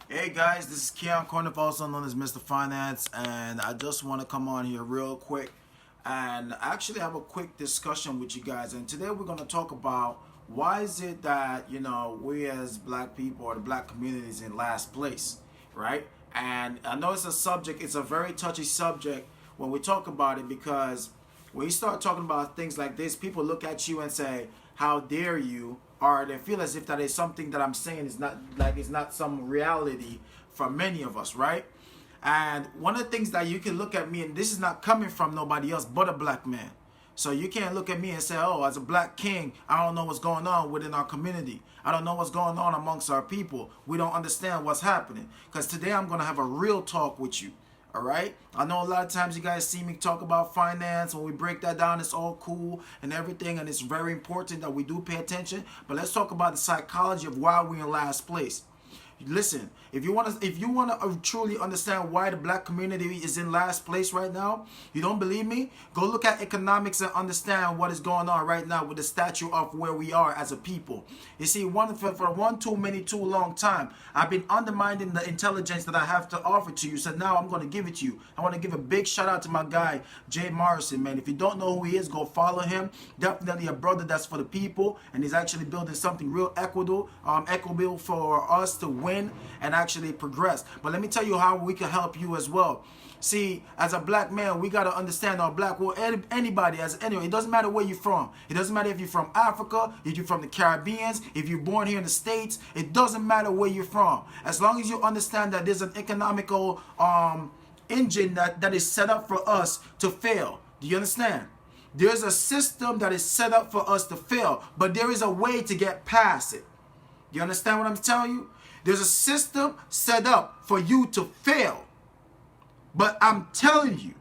Hey guys, this is Keyon Corniffe, also known as Mr. Finance, and I just want to come on here real quick and actually have a quick discussion with you guys. And today we're going to talk about why is it that, we as black people or the black community is in last place, right? And I know it's a very touchy subject when we talk about it, because when you start talking about things like this, people look at you and say, how dare you? Or they feel as if that is something that I'm saying is not, like, it's not some reality for many of us, right? And one of the things that you can look at me, and this is not coming from nobody else but a black man. So you can't look at me and say, oh, as a black king, I don't know what's going on within our community. I don't know what's going on amongst our people. We don't understand what's happening. Because today I'm going to have a real talk with you. All right. I know a lot of times you guys see me talk about finance. When we break that down, it's all cool and everything. And it's very important that we do pay attention. But let's talk about the psychology of why we're in last place. Listen, if you want to truly understand why the black community is in last place right now, you don't believe me? Go look at economics and understand what is going on right now with the stature of where we are as a people. You see, for too long time, I've been undermining the intelligence that I have to offer to you. So now I'm going to give it to you. I want to give a big shout out to my guy, Marsh, man. If you don't know who he is, go follow him. Definitely a brother that's for the people, and he's actually building something real equitable for us to win and actually progress. But let me tell you how we can help you as well. See, as a black man, we got to understand our black, well, anybody, anyway, it doesn't matter where you're from. It doesn't matter if you're from Africa, if you're from the Caribbean, if you're born here in the States. It doesn't matter where you're from. As long as you understand that there's an economical engine that is set up for us to fail. Do you understand? There's a system that is set up for us to fail, but there is a way to get past it. You understand what I'm telling you? There's a system set up for you to fail. But I'm telling you,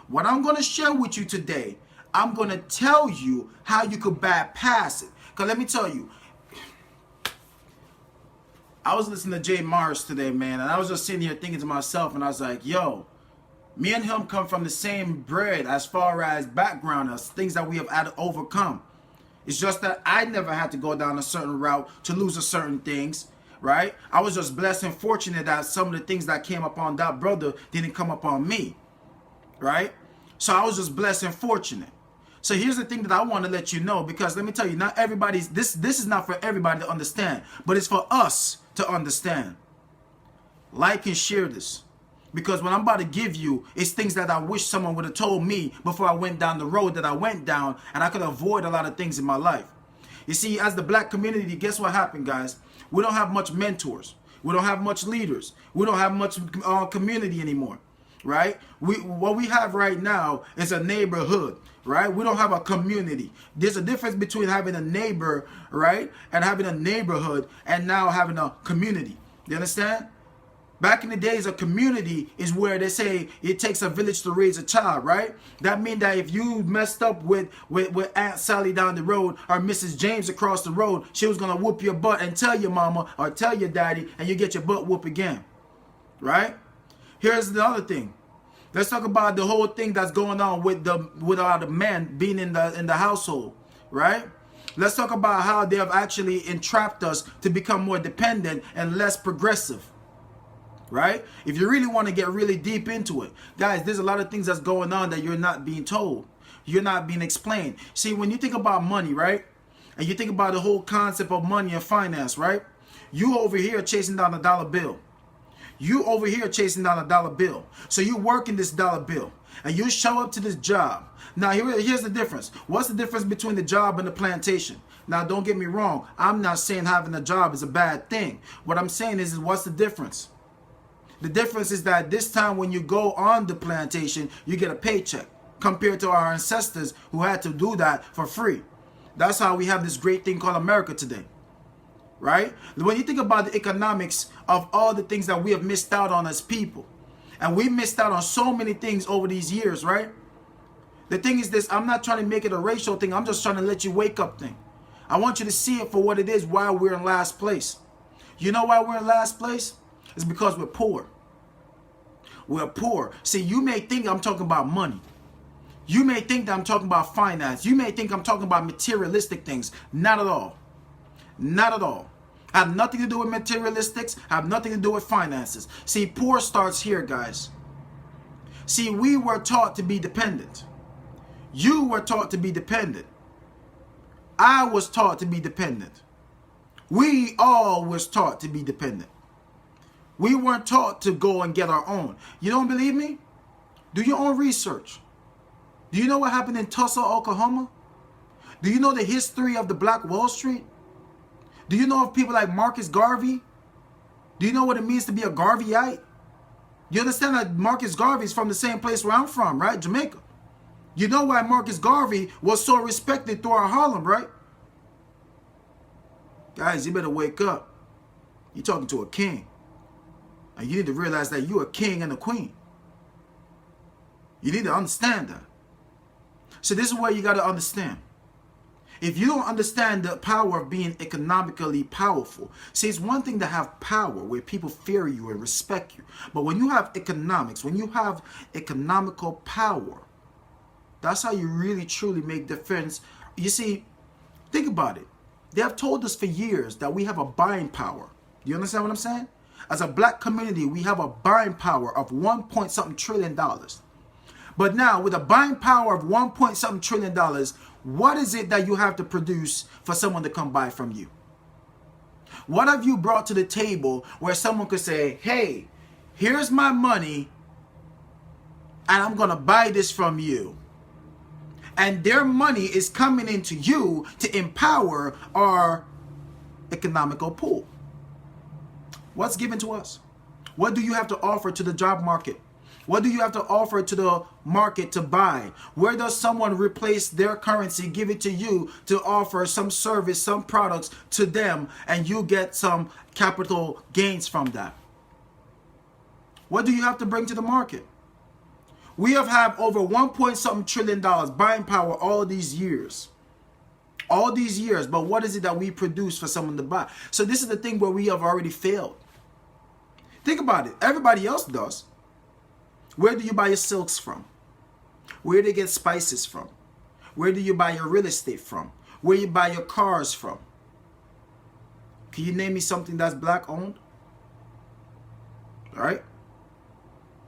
what I'm going to share with you today, I'm going to tell you how you could bypass it. Because let me tell you, I was listening to Marsh today, man, and I was just sitting here thinking to myself, and I was like, yo, me and him come from the same bread as far as background, as things that we have had to overcome. It's just that I never had to go down a certain route to lose a certain things. Right? I was just blessed and fortunate that some of the things that came upon that brother didn't come upon me. Right? So I was just blessed and fortunate. So here's the thing that I want to let you know, because let me tell you, not everybody's, this is not for everybody to understand, but it's for us to understand. Like and share this. Because what I'm about to give you is things that I wish someone would have told me before I went down the road that I went down, and I could avoid a lot of things in my life. You see, as the black community, guess what happened, guys? We don't have much mentors. We don't have much leaders. We don't have much community anymore, right? What we have right now is a neighborhood, right? We don't have a community. There's a difference between having a neighbor, right, and having a neighborhood, and now having a community. You understand? Back in the days, a community is where they say it takes a village to raise a child, right? That means that if you messed up with Aunt Sally down the road or Mrs. James across the road, she was going to whoop your butt and tell your mama or tell your daddy, and you get your butt whooped again, right? Here's the other thing. Let's talk about the whole thing that's going on with all the men being in the household, right? Let's talk about how they have actually entrapped us to become more dependent and less progressive. Right? If you really want to get really deep into it, guys, there's a lot of things that's going on that you're not being told. You're not being explained. See, when you think about money, right? And you think about the whole concept of money and finance, right? You over here chasing down a dollar bill. You over here chasing down a dollar bill. So you working this dollar bill and you show up to this job. Now, here's the difference. What's the difference between the job and the plantation? Now, don't get me wrong. I'm not saying having a job is a bad thing. What I'm saying is what's the difference? The difference is that this time when you go on the plantation, you get a paycheck compared to our ancestors who had to do that for free. That's how we have this great thing called America today. Right? When you think about the economics of all the things that we have missed out on as people, and we missed out on so many things over these years, right? The thing is this, I'm not trying to make it a racial thing. I'm just trying to let you wake up thing. I want you to see it for what it is while we're in last place. You know why we're in last place? It's because we're poor. We're poor. See, you may think I'm talking about money. You may think that I'm talking about finance. You may think I'm talking about materialistic things. Not at all. Not at all. Have nothing to do with materialistics, have nothing to do with finances. See, poor starts here, guys. See, we were taught to be dependent. You were taught to be dependent. I was taught to be dependent. We all was taught to be dependent. We weren't taught to go and get our own. You don't believe me? Do your own research. Do you know what happened in Tulsa, Oklahoma? Do you know the history of the Black Wall Street? Do you know of people like Marcus Garvey? Do you know what it means to be a Garveyite? You understand that Marcus Garvey is from the same place where I'm from, right? Jamaica. You know why Marcus Garvey was so respected throughout Harlem, right? Guys, you better wake up. You're talking to a king. And you need to realize that you're a king and a queen. You need to understand that. So this is where you got to understand. If you don't understand the power of being economically powerful, see, it's one thing to have power where people fear you and respect you. But when you have economics, when you have economical power, that's how you really truly make difference. You see, think about it. They have told us for years that we have a buying power. Do you understand what I'm saying? As a black community, we have a buying power of $1.something trillion. But now, with a buying power of $1.something trillion, what is it that you have to produce for someone to come buy from you? What have you brought to the table where someone could say, hey, here's my money, and I'm going to buy this from you? And their money is coming into you to empower our economical pool. What's given to us? What do you have to offer to the job market? What do you have to offer to the market to buy? Where does someone replace their currency, give it to you to offer some service, some products to them, and you get some capital gains from that? What do you have to bring to the market? We have had over $1.something trillion buying power all these years. All these years, but what is it that we produce for someone to buy? So this is the thing where we have already failed. Think about it. Everybody else does. Where do you buy your silks from? Where do you get spices from? Where do you buy your real estate from? Where you buy your cars from? Can you name me something that's black owned? All right.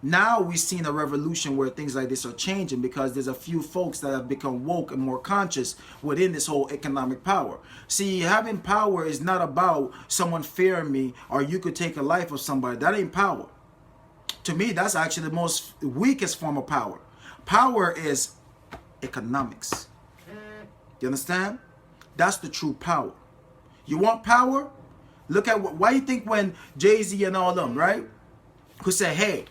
Now we've seen a revolution where things like this are changing because there's a few folks that have become woke and more conscious within this whole economic power. See, having power is not about someone fearing me or you could take a life of somebody. That ain't power. To me, that's actually the most weakest form of power. Power is economics. You understand? That's the true power. You want power? Look at why you think when Jay-Z and all them, right, could say, hey,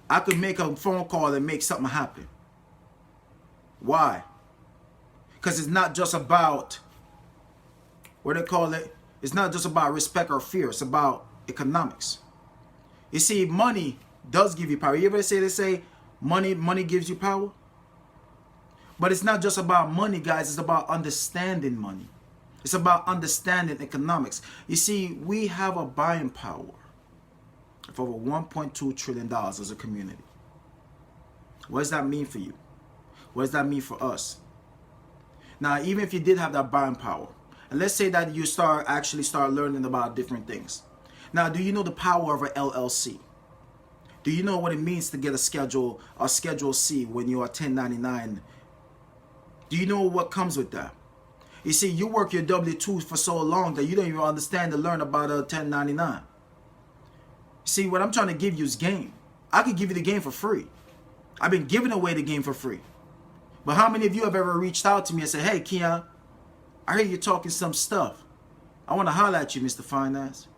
I could make a phone call and make something happen. Why? Because it's not just about, what they call it, it's not just about respect or fear. It's about economics. You see, money does give you power. You ever say they say money gives you power? But it's not just about money, guys. It's about understanding money. It's about understanding economics. You see, we have a buying power of over $1.2 trillion as a community. What does that mean for you? What does that mean for us? Now, even if you did have that buying power, and let's say that you actually start learning about different things. Now, do you know the power of an LLC? Do you know what it means to get a Schedule C when you are 1099? Do you know what comes with that? You see, you work your W-2 for so long that you don't even understand to learn about a 1099. See, what I'm trying to give you is game. I could give you the game for free. I've been giving away the game for free. But how many of you have ever reached out to me and said, hey, Keyon, I hear you talking some stuff. I want to holler at you, Mr. Finance.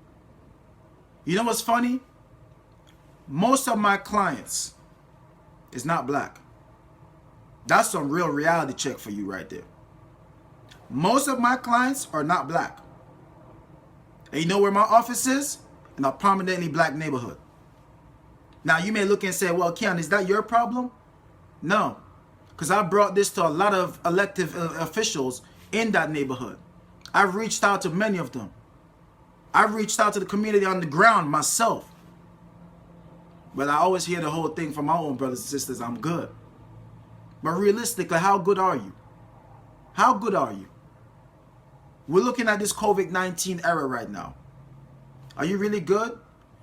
You know what's funny? Most of my clients is not black. That's some real reality check for you right there. Most of my clients are not black. And you know where my office is? In a prominently black neighborhood. Now you may look and say, well, Keyon, is that your problem? No, because I brought this to a lot of elected officials in that neighborhood. I've reached out to many of them. I've reached out to the community on the ground myself. But I always hear the whole thing from my own brothers and sisters, I'm good. But realistically, how good are you? How good are you? We're looking at this COVID-19 era right now. Are you really good?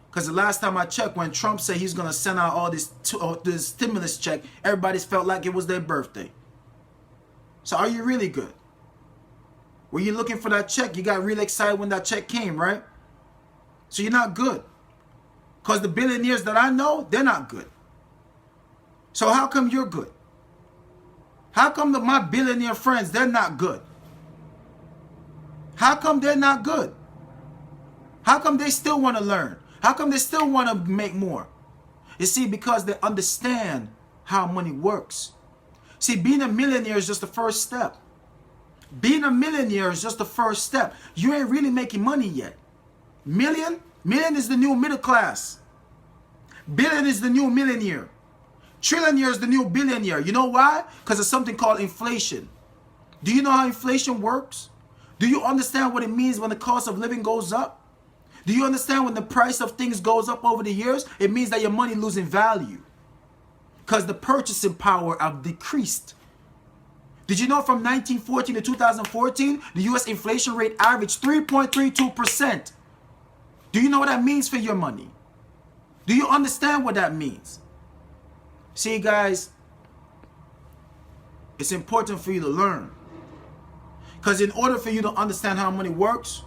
Because the last time I checked, when Trump said he's going to send out all this stimulus check, everybody's felt like it was their birthday. So are you really good? Were you looking for that check? You got really excited when that check came, right? So you're not good. Because the billionaires that I know, they're not good. So how come you're good? How come my billionaire friends, they're not good? How come they're not good? How come they still want to learn? How come they still want to make more? You see, because they understand how money works. See, being a millionaire is just the first step. Being a millionaire is just the first step. You ain't really making money yet. Million is the new middle class. Billion is the new millionaire. Trillionaire is the new billionaire. You know why? Because of something called inflation. Do you know how inflation works? Do you understand what it means when the cost of living goes up? Do you understand when the price of things goes up over the years? It means that your money losing value. Because the purchasing power have decreased. Did you know from 1914 to 2014, the U.S. inflation rate averaged 3.32%? Do you know what that means for your money? Do you understand what that means? See, guys, it's important for you to learn. Because in order for you to understand how money works,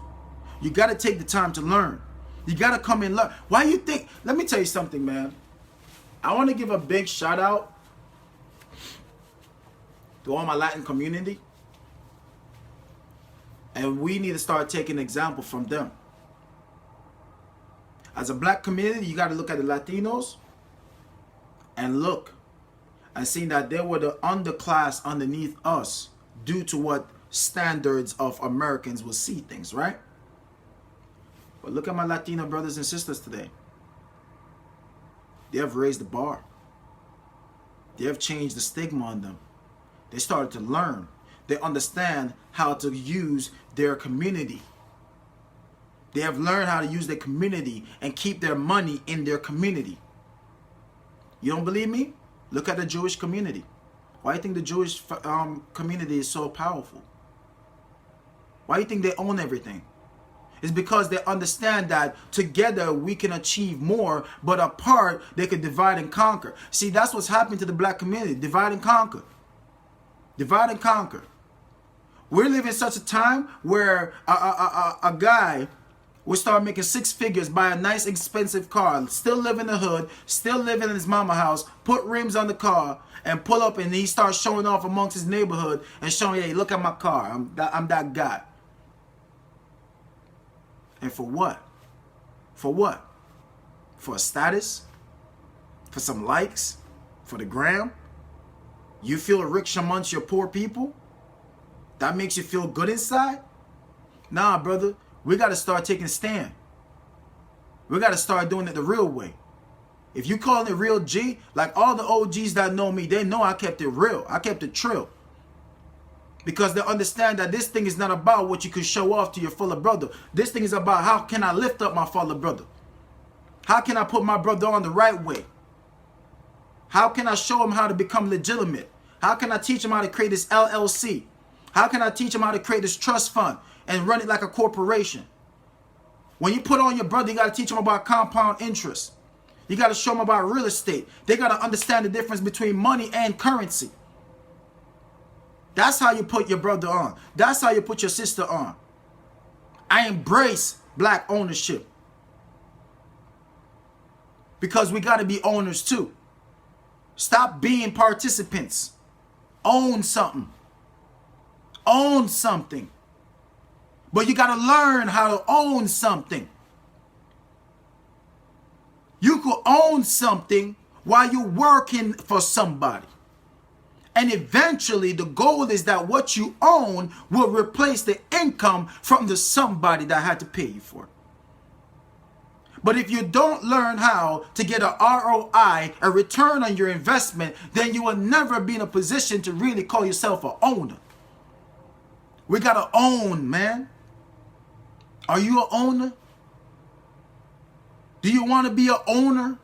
you got to take the time to learn. You got to come and learn. Why you think? Let me tell you something, man. I want to give a big shout out to all my Latin community. And we need to start taking example from them. As a black community, you got to look at the Latinos and look and see that they were the underclass underneath us due to what standards of Americans will see things, right? But look at my Latino brothers and sisters today. They have raised the bar. They have changed the stigma on them. They started to learn. They understand how to use their community. They have learned how to use their community and keep their money in their community. You don't believe me? Look at the Jewish community. Why do you think the Jewish community is so powerful? Why do you think they own everything? It's because they understand that together we can achieve more, but apart they can divide and conquer. See, that's what's happening to the black community. Divide and conquer. Divide and conquer. We're living in such a time where a guy will start making 6 figures, buy a nice expensive car, still live in the hood, still live in his mama house, put rims on the car, and pull up and he starts showing off amongst his neighborhood and showing, hey, look at my car. I'm that guy. And for what? For what? For a status? For some likes? For the gram? You feel rich amongst your poor people? That makes you feel good inside? Nah, brother. We got to start taking a stand. We got to start doing it the real way. If you call it real G, like all the OGs that know me, they know I kept it real. I kept it trill. Because they understand that this thing is not about what you can show off to your fellow brother. This thing is about how can I lift up my fellow brother? How can I put my brother on the right way? How can I show him how to become legitimate? How can I teach him how to create this LLC? How can I teach him how to create this trust fund and run it like a corporation? When you put on your brother, you got to teach him about compound interest. You got to show them about real estate. They got to understand the difference between money and currency. That's how you put your brother on. That's how you put your sister on. I embrace black ownership. Because we got to be owners too. Stop being participants. Own something. Own something. But you got to learn how to own something. You could own something while you're working for somebody. And eventually the goal is that what you own will replace the income from the somebody that had to pay you for it. But if you don't learn how to get a ROI, a return on your investment, then you will never be in a position to really call yourself an owner. We got to own, man. Are you an owner? Do you want to be an owner?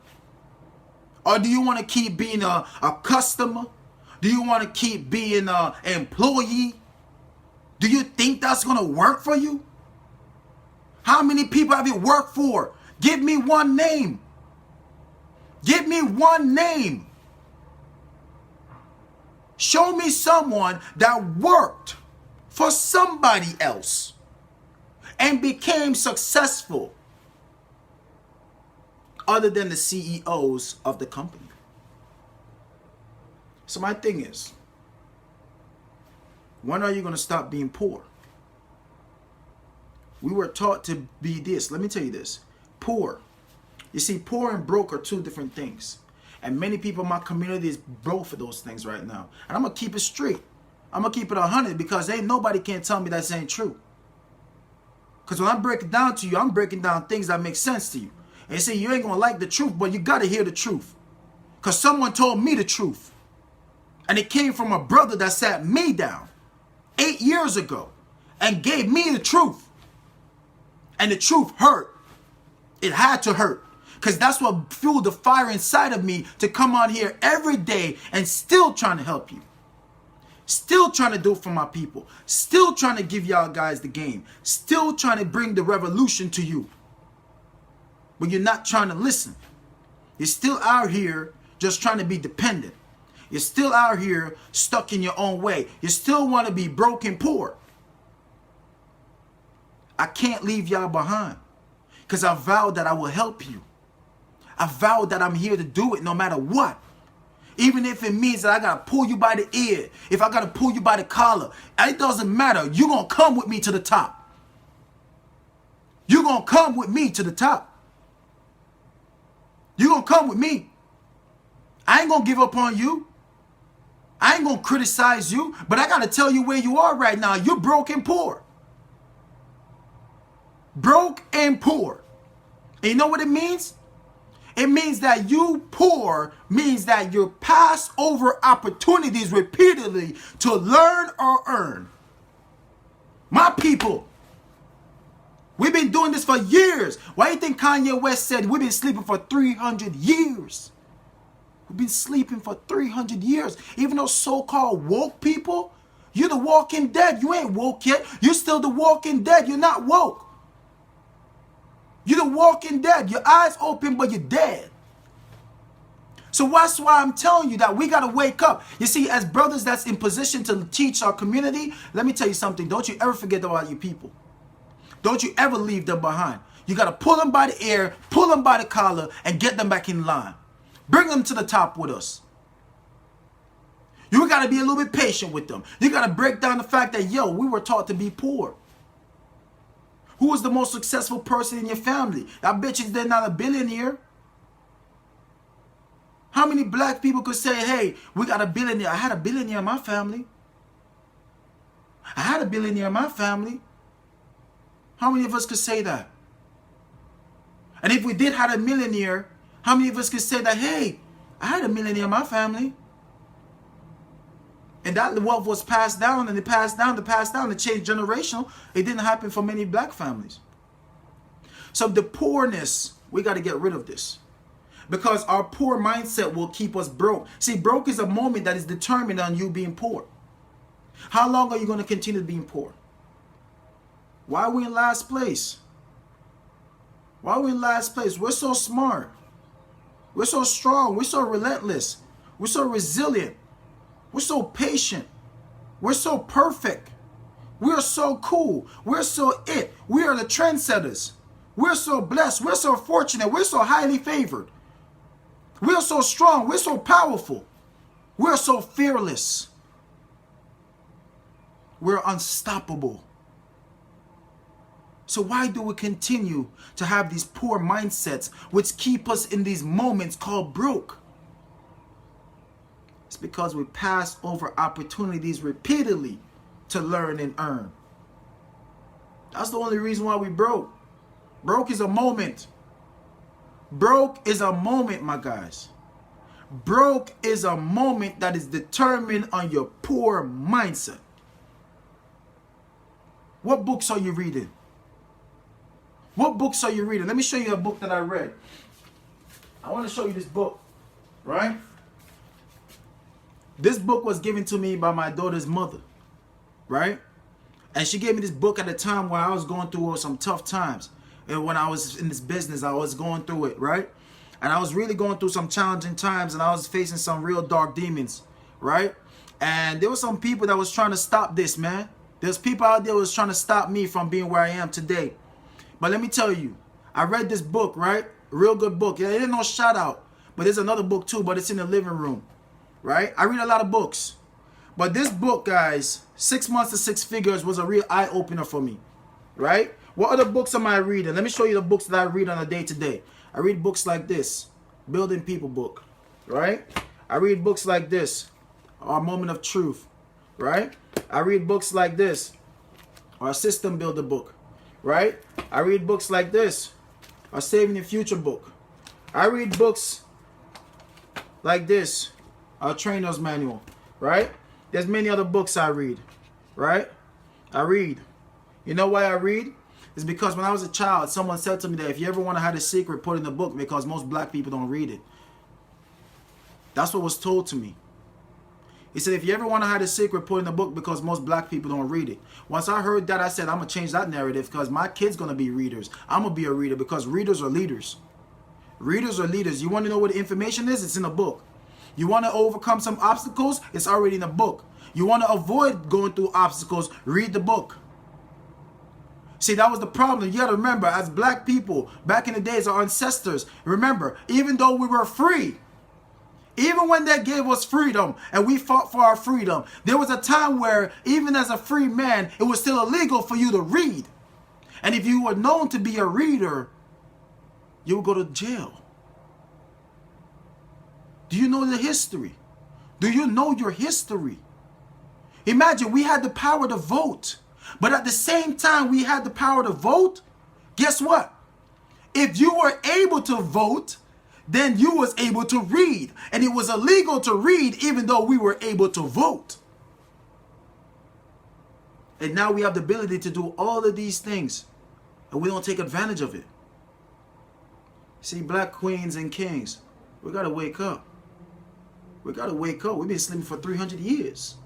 Or do you want to keep being a customer? Do you want to keep being an employee? Do you think that's going to work for you? How many people have you worked for? Give me one name. Give me one name. Show me someone that worked for somebody else and became successful other than the CEOs of the company. So my thing is, when are you going to stop being poor? We were taught to be this. Let me tell you this. Poor. You see, poor and broke are two different things. And many people in my community is broke for those things right now. And I'm going to keep it straight. I'm going to keep it 100 because ain't nobody can tell me that ain't true. Because when I break it down to you, I'm breaking down things that make sense to you. And you say you ain't going to like the truth, but you got to hear the truth. Because someone told me the truth. And it came from a brother that sat me down 8 years ago and gave me the truth. And the truth hurt. It had to hurt. Because that's what fueled the fire inside of me to come on here every day and still trying to help you. Still trying to do it for my people. Still trying to give y'all guys the game. Still trying to bring the revolution to you. But you're not trying to listen. You're still out here just trying to be dependent. You're still out here stuck in your own way. You still want to be broke and poor. I can't leave y'all behind. Because I vowed that I will help you. I vowed that I'm here to do it no matter what. Even if it means that I got to pull you by the ear. If I got to pull you by the collar. It doesn't matter. You're going to come with me to the top. You're going to come with me to the top. You're going to come with me. I ain't going to give up on you. I ain't going to criticize you. But I got to tell you where you are right now. You're broke and poor. Broke and poor. And you know what it means? It means that you poor means that you pass over opportunities repeatedly to learn or earn. My people, we've been doing this for years. Why do you think Kanye West said we've been sleeping for 300 years? We've been sleeping for 300 years. Even those so-called woke people, you're the walking dead. You ain't woke yet. You're still the walking dead. You're not woke. You're the walking dead. Your eyes open, but you're dead. So that's why I'm telling you that we got to wake up. You see, as brothers that's in position to teach our community, let me tell you something. Don't you ever forget about your people. Don't you ever leave them behind. You got to pull them by the ear, pull them by the collar, and get them back in line. Bring them to the top with us. You got to be a little bit patient with them. You got to break down the fact that, yo, we were taught to be poor. Who is the most successful person in your family? I bet you they're not a billionaire. How many black people could say, hey, we got a billionaire? I had a billionaire in my family. I had a billionaire in my family. How many of us could say that? And if we did have a millionaire, how many of us could say that, hey, I had a millionaire in my family? And that wealth was passed down, and it passed down, it changed generational. It didn't happen for many black families. So the poorness, we got to get rid of this. Because our poor mindset will keep us broke. See, broke is a moment that is determined on you being poor. How long are you going to continue being poor? Why are we in last place? Why are we in last place? We're so smart. We're so strong. We're so relentless. We're so resilient. We're so patient. We're so perfect. We're so cool. We're so it. We are the trendsetters. We're so blessed. We're so fortunate. We're so highly favored. We're so strong. We're so powerful. We're so fearless. We're unstoppable. So why do we continue to have these poor mindsets which keep us in these moments called broke? It's because we pass over opportunities repeatedly to learn and earn. That's the only reason why we broke. Broke is a moment. Broke is a moment, my guys. Broke is a moment that is determined on your poor mindset. What books are you reading? What books are you reading? Let me show you a book that I read. I want to show you this book, right? This book was given to me by my daughter's mother, right? And she gave me this book at a time where I was going through some tough times. And when I was in this business, I was going through it, right? And I was really going through some challenging times, and I was facing some real dark demons, right? And there were some people that was trying to stop this, man. There's people out there who was trying to stop me from being where I am today. But let me tell you, I read this book, right? Real good book. Yeah, it ain't no shout out. But there's another book too, but it's in the living room, right? I read a lot of books. But this book, guys, 6 Months to Six Figures, was a real eye-opener for me, right? What other books am I reading? Let me show you the books that I read on a day-to-day. I read books like this, Building People book, right? I read books like this, Our Moment of Truth, right? I read books like this, Our System Builder book, right? I read books like this, Our Saving the Future book. I read books like this, Our Trainer's Manual, right? There's many other books I read, right? I read. You know why I read? It's because when I was a child, someone said to me that if you ever want to hide a secret, put it in the book, because most black people don't read it. That's what was told to me. He said, if you ever want to hide a secret, put it in the book, because most black people don't read it. Once I heard that, I said, I'm going to change that narrative, because my kid's going to be readers. I'm going to be a reader, because readers are leaders. Readers are leaders. You want to know what the information is? It's in a book. You want to overcome some obstacles? It's already in a book. You want to avoid going through obstacles? Read the book. See, that was the problem. You got to remember, as black people, back in the days, our ancestors, remember, even though we were free, even when they gave us freedom and we fought for our freedom, there was a time where, even as a free man, it was still illegal for you to read. And if you were known to be a reader, you would go to jail. Do you know the history? Do you know your history? Imagine we had the power to vote. But at the same time we had the power to vote, guess what? If you were able to vote, then you was able to read. And it was illegal to read even though we were able to vote. And now we have the ability to do all of these things, and we don't take advantage of it. See, black queens and kings, we got to wake up. We got to wake up. We've been sleeping for 300 years.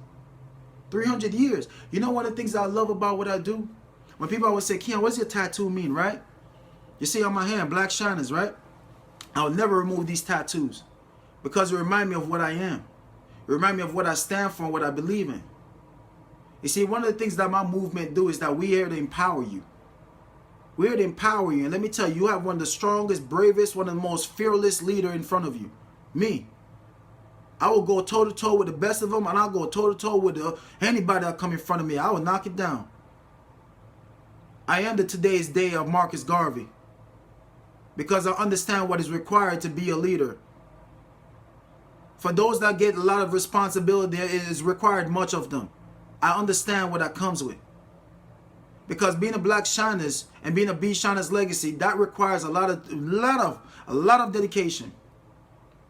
300 years. You know one of the things that I love about what I do? When people always say, Keyon, what does your tattoo mean, right? You see on my hand, black shiners, right? I'll never remove these tattoos because it remind me of what I am. It remind me of what I stand for and what I believe in. You see, one of the things that my movement do is that we're here to empower you. We're here to empower you. And let me tell you, you have one of the strongest, bravest, one of the most fearless leader in front of you. Me. I will go toe-to-toe with the best of them, and I'll go toe-to-toe with anybody that come in front of me. I will knock it down. I am the today's day of Marcus Garvey because I understand what is required to be a leader. For those that get a lot of responsibility, it is required much of them. I understand what that comes with. Because being a black shiners and being a B Shiners legacy, that requires a lot of dedication.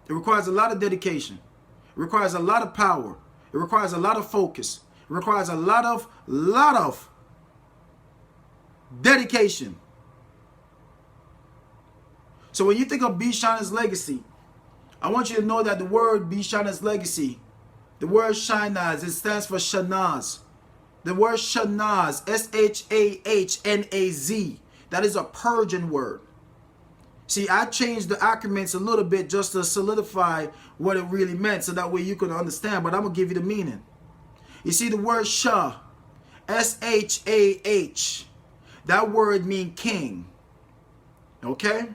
It requires a lot of dedication. It requires a lot of power. It requires a lot of focus. It requires a lot of dedication. So when you think of B Shiners legacy, I want you to know that the word B Shiners legacy, the word Shinaz, it stands for Shanaz. The word Shanaz, S-H-A-H-N-A-Z, that is a Persian word. See, I changed the acronyms a little bit just to solidify what it really meant so that way you can understand, but I'm going to give you the meaning. You see the word Shah, S-H-A-H, that word means king. Okay?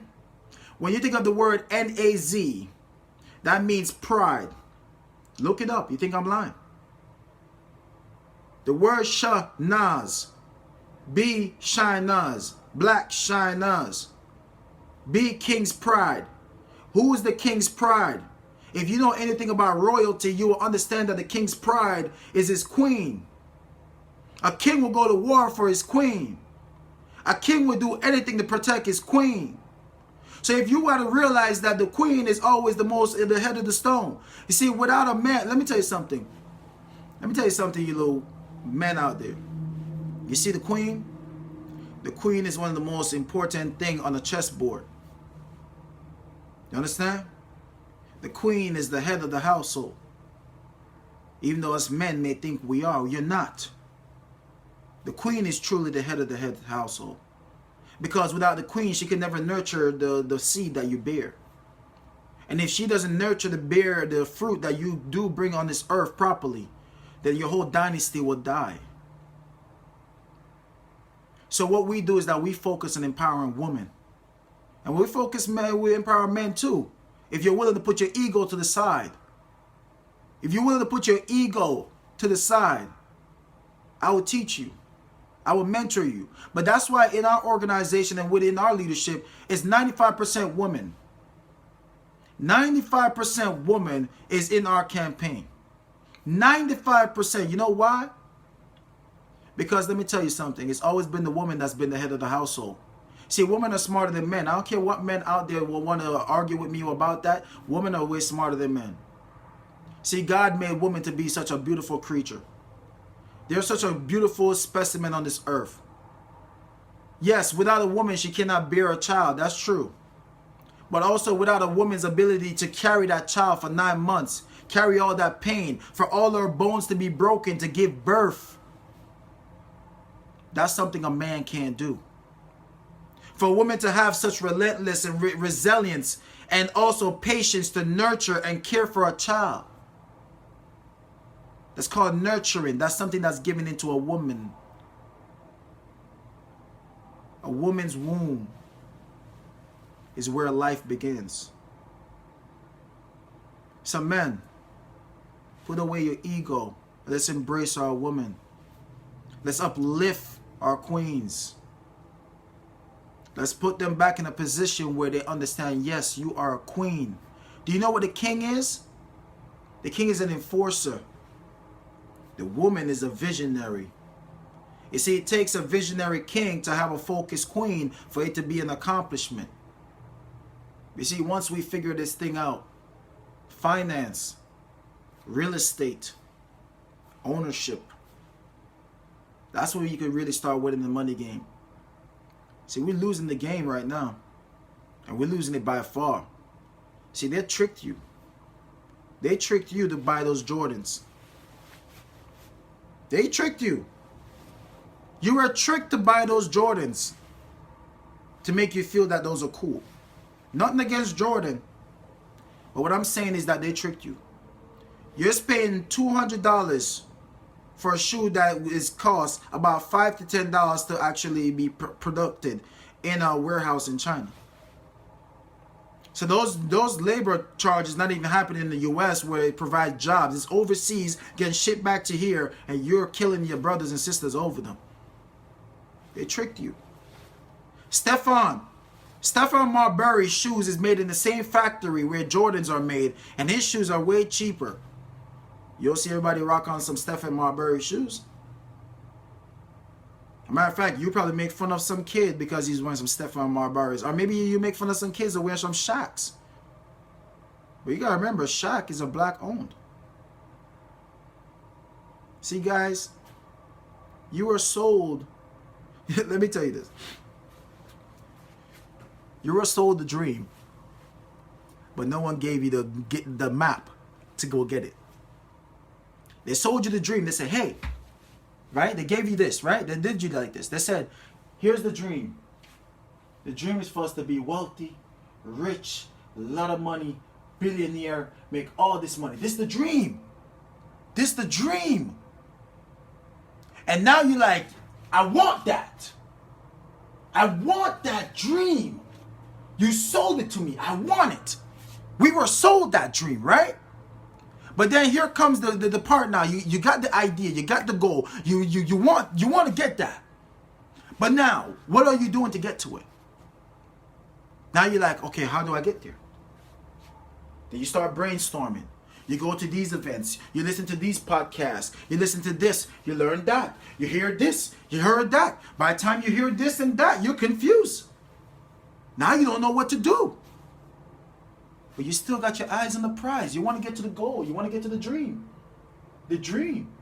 When you think of the word N-A-Z, that means pride. Look it up. You think I'm lying? The word Shahnaz, B Shinaz, black Shinaz, B king's pride. Who is the king's pride? If you know anything about royalty, you will understand that the king's pride is his queen. A king will go to war for his queen. A king will do anything to protect his queen. So if you want to realize that the queen is always the head of the stone. You see, without a man, let me tell you something. Let me tell you something, you little men out there. You see the queen? The queen is one of the most important things on the chessboard. You understand? The queen is the head of the household. Even though us men may think we are, you're not. The queen is truly the head of the head household. Because without the queen, she can never nurture the seed that you bear. And if she doesn't nurture the fruit that you do bring on this earth properly, then your whole dynasty will die. So what we do is that we focus on empowering women. And we focus men, we empower men too. If you're willing to put your ego to the side. If you're willing to put your ego to the side, I will teach you. I will mentor you. But that's why in our organization and within our leadership, it's 95% women. 95% woman is in our campaign. 95%. You know why? Because let me tell you something. It's always been the woman that's been the head of the household. See, women are smarter than men. I don't care what men out there will want to argue with me about that. Women are way smarter than men. See, God made women to be such a beautiful creature. They're such a beautiful specimen on this earth. Yes, without a woman, she cannot bear a child. That's true. But also without a woman's ability to carry that child for 9 months, carry all that pain, for all her bones to be broken, to give birth. That's something a man can't do. For a woman to have such relentless and resilience and also patience to nurture and care for a child. That's called nurturing. That's something that's given into a woman. A woman's womb is where life begins. So men, put away your ego. Let's embrace our women. Let's uplift our queens. Let's put them back in a position where they understand, yes, you are a queen. Do you know what the king is? The king is an enforcer. The woman is a visionary. You see, it takes a visionary king to have a focused queen for it to be an accomplishment. You see, once we figure this thing out, finance, real estate, ownership, that's when you can really start winning the money game. See, we're losing the game right now. And we're losing it by far. See, they tricked you. They tricked you to buy those Jordans. They tricked you. You were tricked to buy those Jordans to make you feel that those are cool. Nothing against Jordan. But what I'm saying is that they tricked you. You're paying $200 for a shoe that is cost about $5 to $10 to actually be produced in a warehouse in China. So those labor charges not even happening in the U.S. where it provides jobs. It's overseas getting shipped back to here, and you're killing your brothers and sisters over them. They tricked you. Stephon Marbury's shoes is made in the same factory where Jordans are made, and his shoes are way cheaper. You'll see everybody rock on some Stephon Marbury shoes. As a matter of fact, you probably make fun of some kid because he's wearing some Stephon Marbury's. Or maybe you make fun of some kids that wear some Shaqs. But you gotta remember, Shaq is a black owned. See guys, you were sold. Let me tell you this. You were sold the dream, but no one gave you the map to go get it. They sold you the dream. They said, hey, right? They gave you this, right? They did you like this. They said, here's the dream. The dream is for us to be wealthy, rich, a lot of money, billionaire, make all this money. This is the dream. This is the dream. And now you're like, I want that. I want that dream. You sold it to me. I want it. We were sold that dream, right? But then here comes the part now. You got the idea, you got the goal, you want to get that. But now, what are you doing to get to it? Now you're like, okay, how do I get there? Then you start brainstorming. You go to these events, you listen to these podcasts, you listen to this, you learn that, you hear this, you heard that. By the time you hear this and that, you're confused. Now you don't know what to do. But you still got your eyes on the prize. You want to get to the goal. You want to get to the dream. The dream.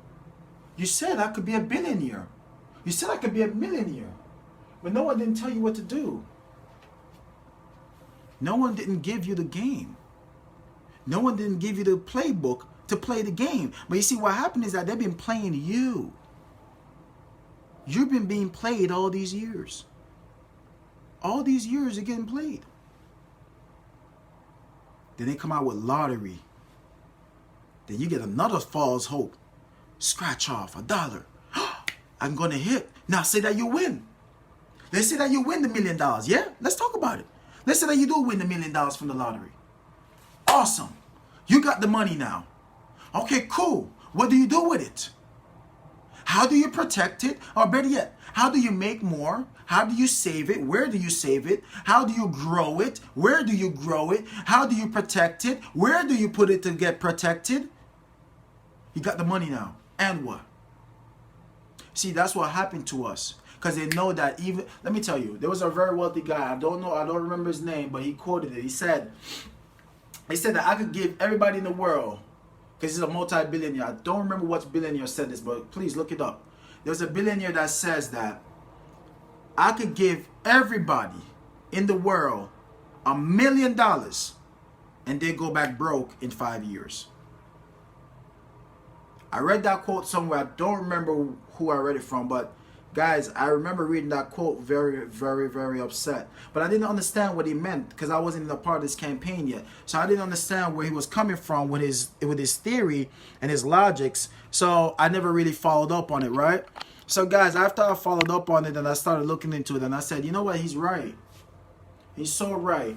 You said I could be a billionaire. You said I could be a millionaire. But no one didn't tell you what to do. No one didn't give you the game. No one didn't give you the playbook to play the game. But you see, what happened is that they've been playing you. You've been being played all these years. All these years you're getting played. Then they come out with lottery. Then you get another false hope. Scratch off $1. I'm going to hit. Now say that you win. Let's say that you win the $1 million. Yeah? Let's talk about it. Let's say that you do win the $1 million from the lottery. Awesome. You got the money now. Okay, cool. What do you do with it? How do you protect it? Or better yet, how do you make more? How do you save it? Where do you save it? How do you grow it? Where do you grow it? How do you protect it? Where do you put it to get protected? You got the money now. And what? See, that's what happened to us. Because they know that even, let me tell you, there was a very wealthy guy. I don't remember his name, but he quoted it. He said that I could give everybody in the world, because he's a multi-billionaire. I don't remember what billionaire said this, but please look it up. There's a billionaire that says that I could give everybody in the world $1 million and they go back broke in 5 years. I read that quote somewhere. I don't remember who I read it from, but guys, I remember reading that quote very, very, very upset. But I didn't understand what he meant because I wasn't in a part of this campaign yet. So I didn't understand where he was coming from with his theory and his logics. So I never really followed up on it, right? So guys, after I followed up on it and I started looking into it and I said, you know what, he's right. He's so right.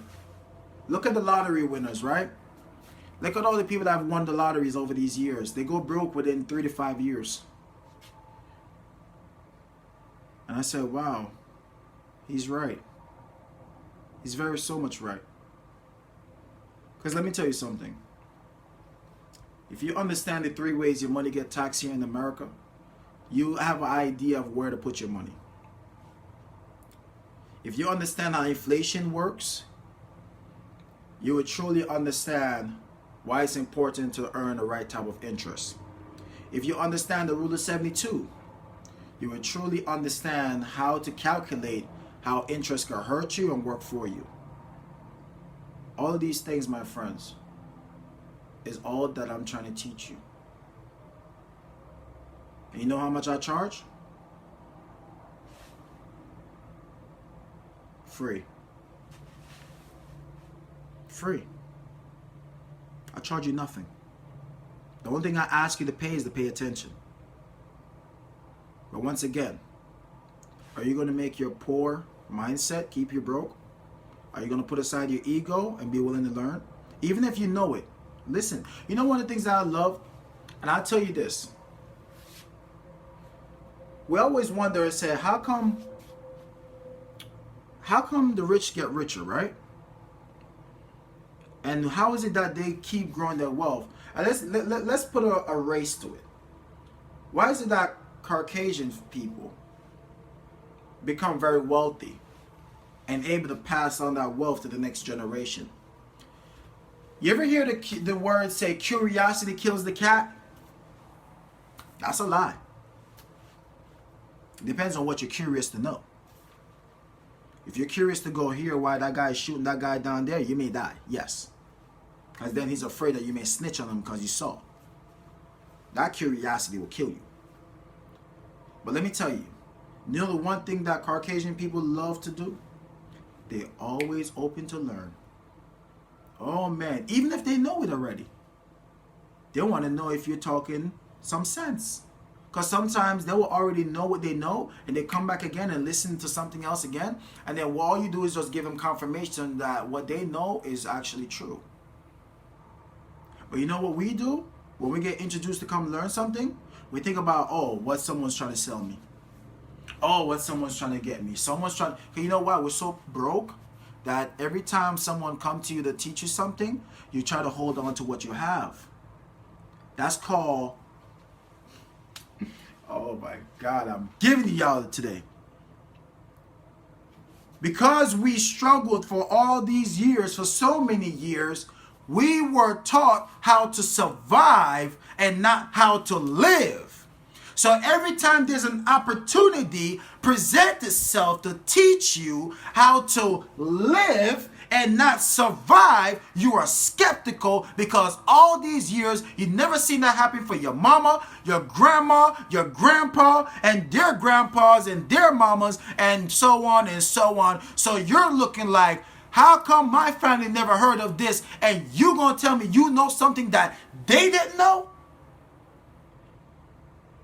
Look at the lottery winners, right? Look at all the people that have won the lotteries over these years. They go broke within 3 to 5 years. And I said, wow, he's right. He's very so much right. Because let me tell you something. If you understand the 3 ways your money gets taxed here in America, you have an idea of where to put your money. If you understand how inflation works, you will truly understand why it's important to earn the right type of interest. If you understand the rule of 72, you will truly understand how to calculate how interest can hurt you and work for you. All of these things, my friends, is all that I'm trying to teach you. And you know how much I charge? Free. Free. I charge you nothing. The only thing I ask you to pay is to pay attention. But once again, are you going to make your poor mindset keep you broke? Are you going to put aside your ego and be willing to learn? Even if you know it. Listen, you know one of the things that I love? And I'll tell you this. We always wonder and say, how come the rich get richer, right? And how is it that they keep growing their wealth? And let's put a race to it. Why is it that Caucasian people become very wealthy and able to pass on that wealth to the next generation? You ever hear the word say curiosity kills the cat? That's a lie. It depends on what you're curious to know. If you're curious to go hear why that guy is shooting that guy down there, you may die. Yes. Because then he's afraid that you may snitch on him because you saw. That curiosity will kill you. But let me tell you, you know the one thing that Caucasian people love to do? They're always open to learn. Oh man, even if they know it already. They want to know if you're talking some sense. Because sometimes they will already know what they know and they come back again and listen to something else again. And then all you do is just give them confirmation that what they know is actually true. But you know what we do? When we get introduced to come learn something, we think about, oh, what someone's trying to sell me. Oh, what someone's trying to get me. Someone's trying to... You know what? We're so broke that every time someone comes to you to teach you something, you try to hold on to what you have. That's called... Oh my God, I'm giving y'all today. Because we struggled for all these years, for so many years, we were taught how to survive and not how to live. So every time there's an opportunity present itself to teach you how to live and not survive, you are skeptical because all these years you never seen that happen for your mama, your grandma, your grandpa, and their grandpas and their mamas, and so on and so on. So you're looking like, how come my family never heard of this, and you gonna tell me you know something that they didn't know?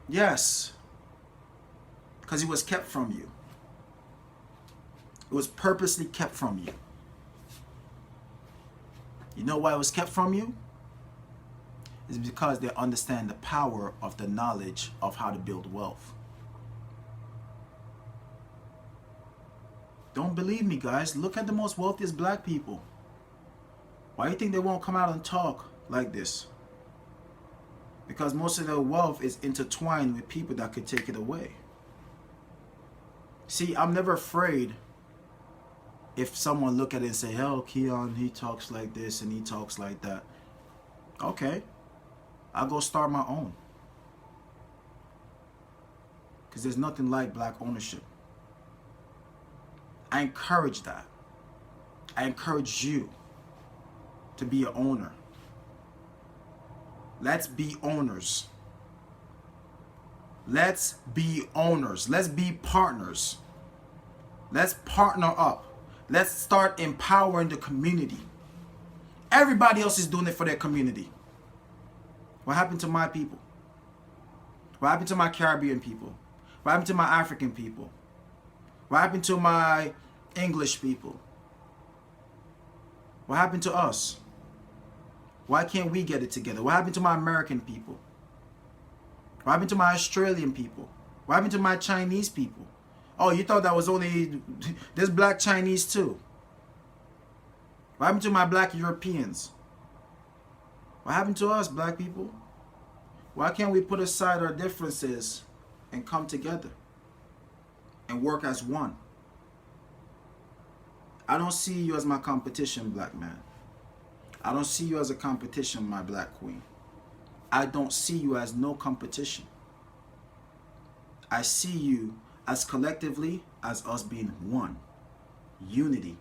Yes, because it was kept from you. It was purposely kept from you. You know why it was kept from you? It's because they understand the power of the knowledge of how to build wealth. Don't believe me, guys. Look at the most wealthiest black people. Why do you think they won't come out and talk like this? Because most of their wealth is intertwined with people that could take it away. See, I'm never afraid if someone look at it and say, hell, Keyon, he talks like this and he talks like that. Okay, I'll go start my own. Because there's nothing like black ownership. I encourage that. I encourage you to be an owner. Let's be owners. Let's be owners. Let's be partners. Let's partner up. Let's start empowering the community. Everybody else is doing it for their community. What happened to my people? What happened to my Caribbean people? What happened to my African people? What happened to my English people? What happened to us? Why can't we get it together? What happened to my American people? What happened to my Australian people? What happened to my Chinese people? Oh, you thought that was only, there's black Chinese too. What happened to my black Europeans? What happened to us, black people? Why can't we put aside our differences and come together and work as one? I don't see you as my competition, black man. I don't see you as a competition, my black queen. I don't see you as no competition. I see you as collectively as us being one. Unity.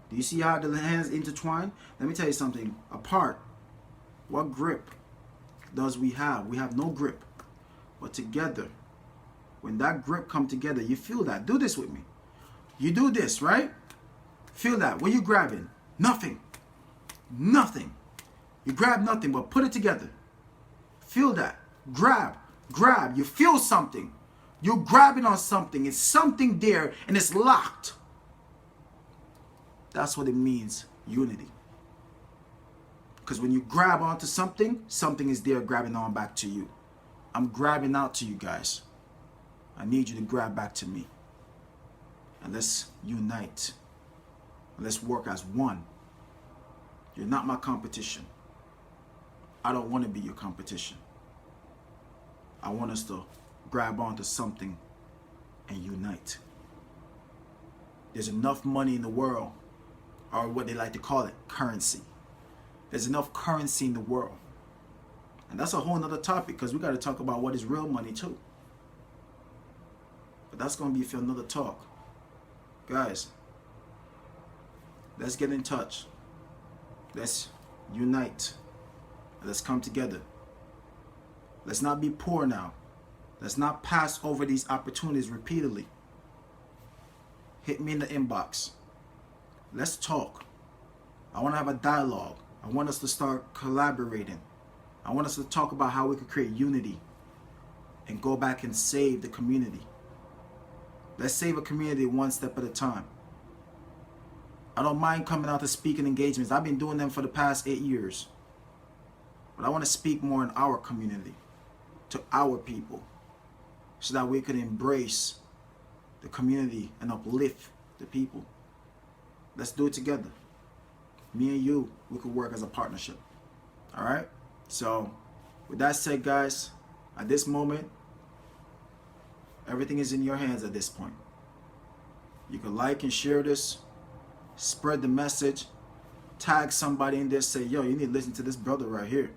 Do you see how the hands intertwine? Let me tell you something. Apart, what grip does we have? We have no grip. But together, when that grip come together, you feel that. Do this with me. You do this, right? Feel that. What are you grabbing? Nothing. Nothing. You grab nothing, but put it together. Feel that. Grab. Grab. You feel something. You're grabbing on something. It's something there and it's locked. That's what it means, unity. Because when you grab onto something, something is there grabbing on back to you. I'm grabbing out to you guys. I need you to grab back to me. And let's unite. Let's work as one. You're not my competition. I don't want to be your competition. I want us to grab onto something and unite. There's enough money in the world, or what they like to call it, currency. There's enough currency in the world. And that's a whole nother topic, because we got to talk about what is real money too. But that's going to be for another talk. Guys, let's get in touch. Let's unite. Let's come together. Let's not be poor now. Let's not pass over these opportunities repeatedly. Hit me in the inbox. Let's talk. I want to have a dialogue. I want us to start collaborating. I want us to talk about how we could create unity and go back and save the community. Let's save a community one step at a time. I don't mind coming out to speaking engagements. I've been doing them for the past 8 years. But I want to speak more in our community, to our people, so that we can embrace the community and uplift the people. Let's do it together. Me and you, we could work as a partnership. All right? So, with that said, guys, at this moment, everything is in your hands at this point. You can like and share this, spread the message, tag somebody in there, say, yo, you need to listen to this brother right here.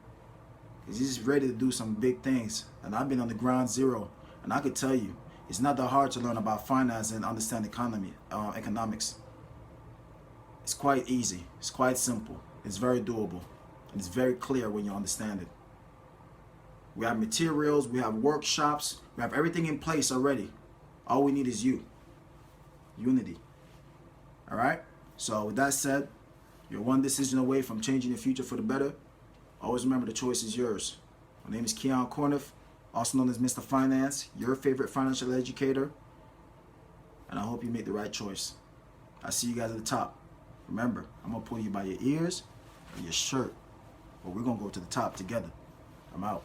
Because he's ready to do some big things. And I've been on the ground zero. And I could tell you, it's not that hard to learn about finance and understand economics. It's quite easy. It's quite simple. It's very doable. It's very clear when you understand it. We have materials, we have workshops, we have everything in place already. All we need is you. Unity. All right? So with that said, you're one decision away from changing your future for the better. Always remember the choice is yours. My name is Keyon Corniffe, also known as Mr. Finance, your favorite financial educator. And I hope you make the right choice. I see you guys at the top. Remember, I'm going to pull you by your ears or your shirt, but we're going to go to the top together. I'm out.